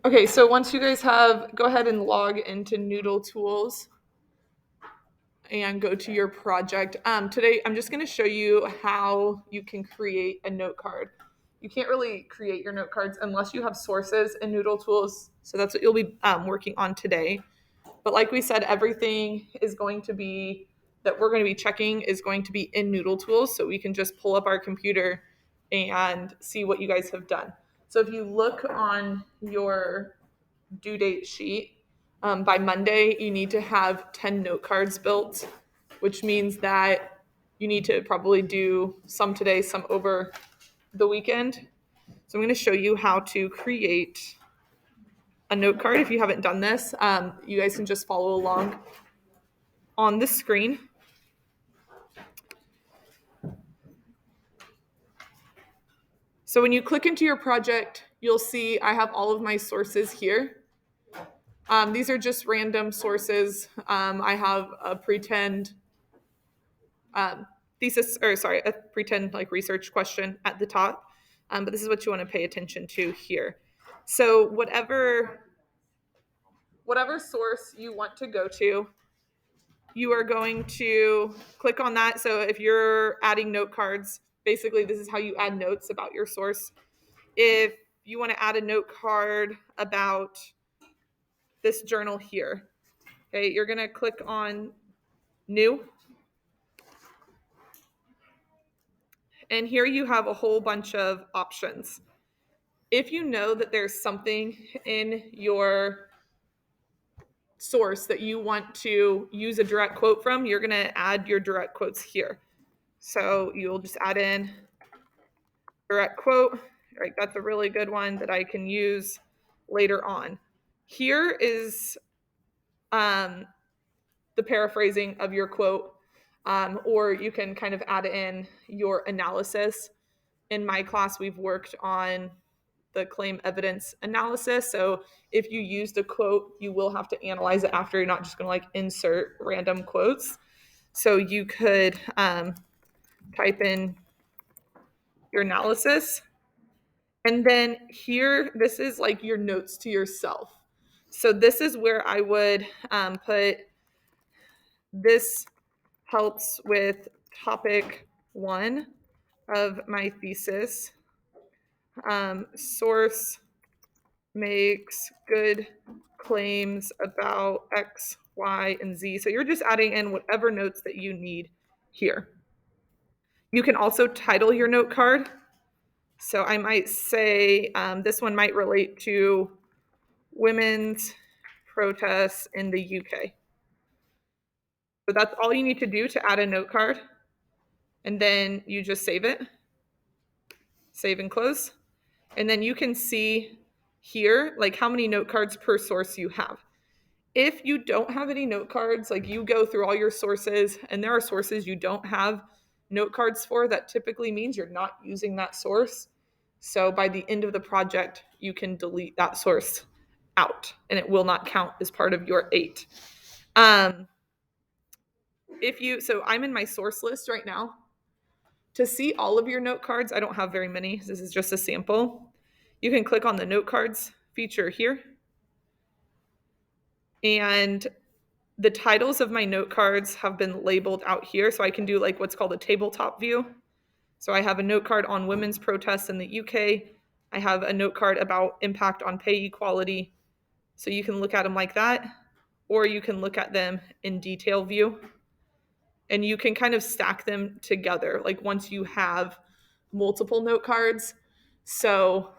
Okay, so once you guys go ahead and log into Noodletools and go to your project. Today, I'm just going to show you how you can create a note card. You can't really create your note cards unless you have sources in Noodletools, so that's what you'll be working on today. But like we said, everything is going to be that we're going to be checking is going to be in Noodletools, so we can just pull up our computer and see what you guys have done. So if you look on your due date sheet, by Monday, you need to have 10 note cards built, which means that you need to probably do some today, some over the weekend. So I'm going to show you how to create a note card. If you haven't done this, you guys can just follow along on the screen. So when you click into your project, you'll see I have all of my sources here. These are just random sources. I have a pretend a pretend like research question at the top. But this is what you want to pay attention to here. So whatever source you want to go to, you are going to click on that. So if you're adding note cards, basically this is how you add notes about your source. If you want to add a note card about this journal here, okay, you're going to click on new. And here you have a whole bunch of options. If you know that there's something in your source that you want to use a direct quote from, you're going to add your direct quotes here. So you'll just add in direct quote. Right, that's a really good one that I can use later on. Here is the paraphrasing of your quote, or you can kind of add in your analysis. In my class, we've worked on the claim evidence analysis. So if you used a quote, you will have to analyze it after. You're not just going to like insert random quotes. So you could type in your analysis. And then here, this is like your notes to yourself. So this is where I would put this helps with topic 1 of my thesis. Source makes good claims about X, Y, and Z. So you're just adding in whatever notes that you need here. You can also title your note card. So I might say this one might relate to women's protests in the UK. So that's all you need to do to add a note card. And then you just save it. Save and close. And then you can see here like how many note cards per source you have. If you don't have any note cards, like you go through all your sources and there are sources you don't have note cards for, that typically means you're not using that source. So by the end of the project, you can delete that source out and it will not count as part of your 8. So I'm in my source list right now. To see all of your note cards, I don't have very many. This is just a sample. You can click on the note cards feature here. And the titles of my note cards have been labeled out here. So I can do like what's called a tabletop view. So I have a note card on women's protests in the UK. I have a note card about impact on pay equality. So you can look at them like that, or you can look at them in detail view. And you can kind of stack them together, like once you have multiple note cards. So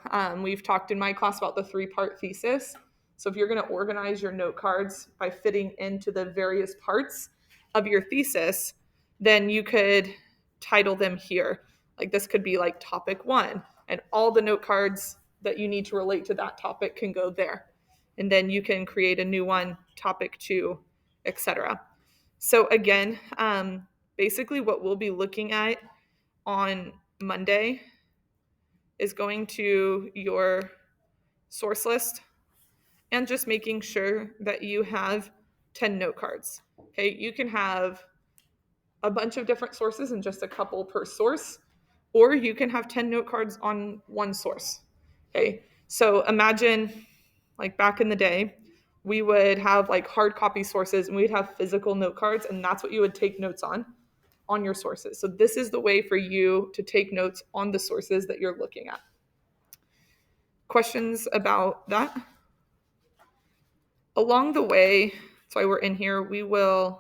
we've talked in my class about the 3-part thesis. So if you're going to organize your note cards by fitting into the various parts of your thesis, then you could title them here. Like this could be like topic 1, and all the note cards that you need to relate to that topic can go there. And then you can create a new one, topic 2, etc. So again, basically what we'll be looking at on Monday is going to your source list and just making sure that you have 10 note cards. Okay, you can have a bunch of different sources and just a couple per source, or you can have 10 note cards on one source. Okay, so imagine like back in the day, we would have like hard copy sources and we'd have physical note cards, and that's what you would take notes on your sources. So this is the way for you to take notes on the sources that you're looking at. Questions about that? Along the way, that's why we're in here, we will